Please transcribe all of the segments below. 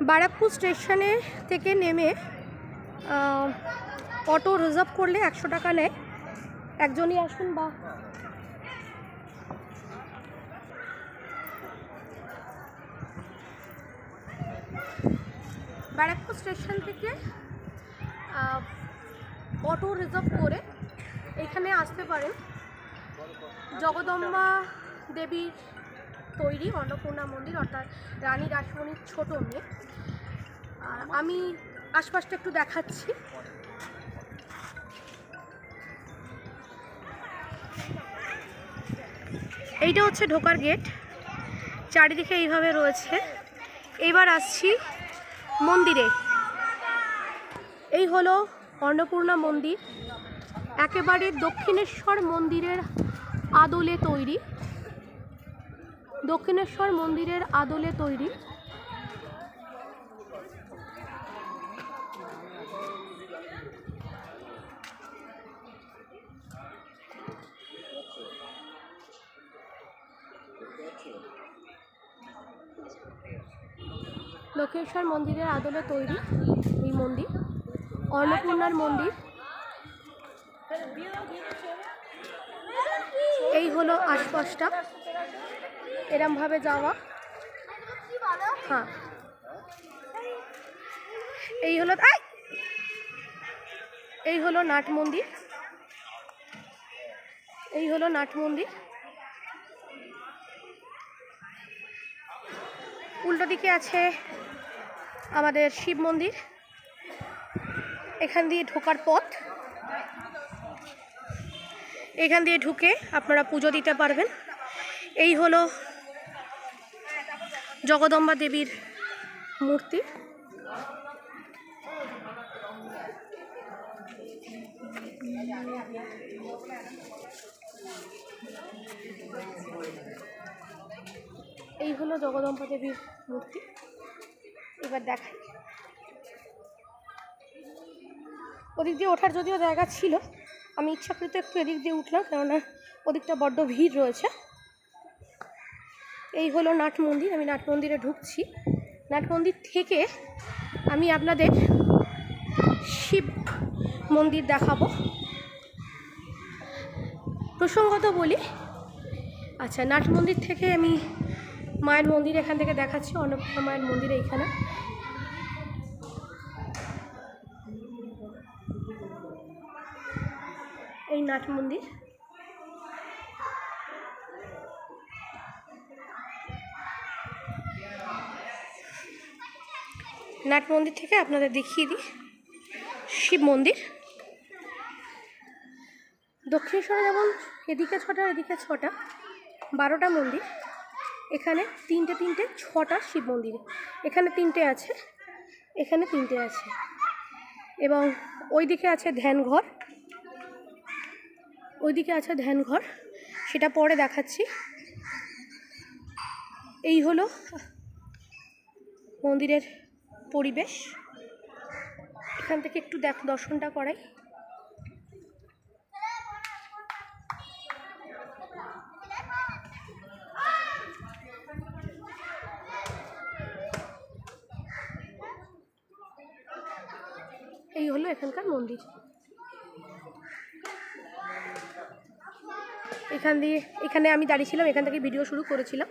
ব্যারাকপুর স্টেশনে থেকে নেমে অটো রিজার্ভ করলে 100 টাকা নেয়। একজনই আসুন বা ব্যারাকপুর স্টেশন থেকে অটো রিজার্ভ করে এখানে আসতে পারেন। জগদম্বা দেবীর তৈরি অন্নপূর্ণা মন্দির, অর্থাৎ রানী রাসমণির ছোট মেয়ে। আমি আশপাশটা একটু দেখাচ্ছি। এইটা হচ্ছে ঢোকার গেট, চারিদিকে এইভাবে রয়েছে। এইবার আসছি মন্দিরে। এই হলো অন্নপূর্ণা মন্দির, একেবারে দক্ষিণেশ্বর মন্দিরের আদলে তৈরি। দক্ষিণেশ্বর মন্দিরের আদলে তৈরি। দক্ষিণেশ্বর মন্দিরের আদলে তৈরি এই মন্দির, অন্নপূর্ণার মন্দির। এই হলো আশপাশটা, এরম ভাবে যাওয়া। হ্যাঁ, এই হলো নাট মন্দির। এই হলো নাট মন্দির। উল্টো দিকে আছে আমাদের শিব মন্দির। এখান দিয়ে ঢোকার পথ, এখান দিয়ে ঢুকে আপনারা পুজো দিতে পারবেন। এই হলো জগদম্বা দেবীর মূর্তি। এই হলো জগদম্বা দেবীর মূর্তি। এবার দেখাই, ওদিক দিয়ে ওঠার যদিও জায়গা ছিল, আমি ইচ্ছাকৃত একটু এদিক দিয়ে উঠলাম, কেননা ওদিকটা বড্ড ভিড় রয়েছে। এই হলো নাট মন্দির। আমি নাট মন্দিরে ঢুকছি। নাট মন্দির থেকে আমি আপনাদের শিব মন্দির দেখাবো। প্রসঙ্গত বলি, আচ্ছা, নাট মন্দির থেকে আমি মায়ের মন্দির এখান থেকে দেখাচ্ছি। অন্নপূর্ণা মায়ের মন্দির এইখানে। এই নাট মন্দির। নাট মন্দির থেকে আপনাদের দেখিয়ে দিই শিব মন্দির। দক্ষিণেশ্বরে যেমন এদিকে 6টা এদিকে 6টা, 12টা মন্দির। এখানে 3টে 6টা শিব মন্দির। এখানে 3টে আছে, এখানে 3টে আছে, এবং ওইদিকে আছে ধ্যানঘর। ওইদিকে আছে ধ্যানঘর, সেটা পরে দেখাচ্ছি। এই হলো মন্দিরের পরিবেশ। এখান থেকে একটু দর্শনটা করাই। এই হলো এখানকার মন্দির। এখানে আমি দাঁড়িয়েছিলাম, এখান থেকে ভিডিও শুরু করেছিলাম।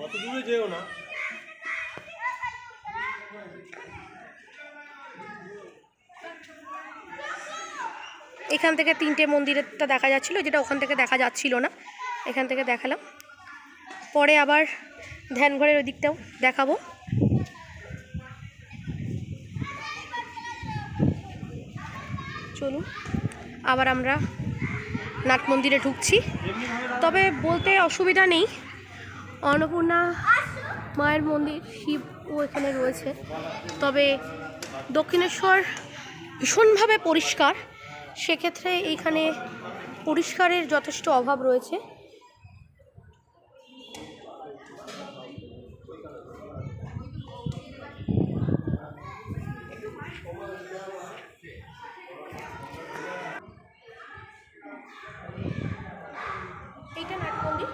অত দূরে যেও না। এখান থেকে 3টে মন্দিরেরটা দেখা যাচ্ছিল, যেটা ওখান থেকে দেখা যাচ্ছিল না, এখান থেকে দেখালাম। পরে আবার ধ্যানঘরের ওই দিকটাও দেখাবো। চলুন, আবার আমরা নাট মন্দিরে ঢুকছি। তবে বলতে অসুবিধা নেই, অন্নপূর্ণা মায়ের মন্দির, শিবও এখানে রয়েছে। তবে দক্ষিণেশ্বর ভীষণভাবে পরিষ্কার, সেক্ষেত্রে এইখানে পরিষ্কারের যথেষ্ট অভাব রয়েছে। এইটা নাট মন্দির।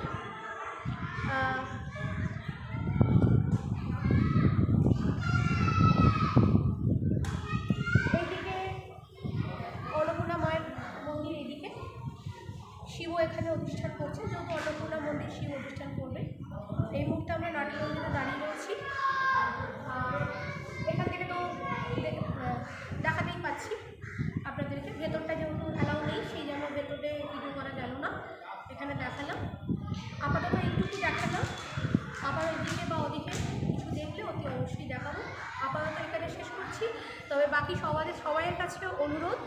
এইদিকে অন্নপূর্ণা মায়ের মন্দির, এইদিকে শিব এখানে অধিষ্ঠান করছে, যেহেতু অন্নপূর্ণা মন্দির শিব অধিষ্ঠান করবে। এই মুহূর্তে আমরা নাট মন্দিরে দাঁড়িয়ে রয়েছি। এখান থেকে তো দেখাতেই পাচ্ছি আপনাদেরকে, ভেতরটা যেহেতু অ্যালাউ নেই সেই জন্য ভেতরে ভিডিও করা গেল না, এখানে দেখালাম। আপাতত একটুকু দেখালাম, আবার ওইদিকে বা ওদিকে কিছু দেখলে অতি অবশ্যই দেখাবো। আপাতত এখানে শেষ করছি, তবে বাকি সবাইয়ের কাছে অনুরোধ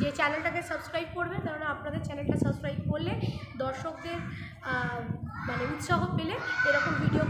যে চ্যানেলটাকে সাবস্ক্রাইব করবেন, কারণ আপনাদের চ্যানেলটা সাবস্ক্রাইব করলে দর্শকদের মানে উৎসাহ পেলে এরকম ভিডিও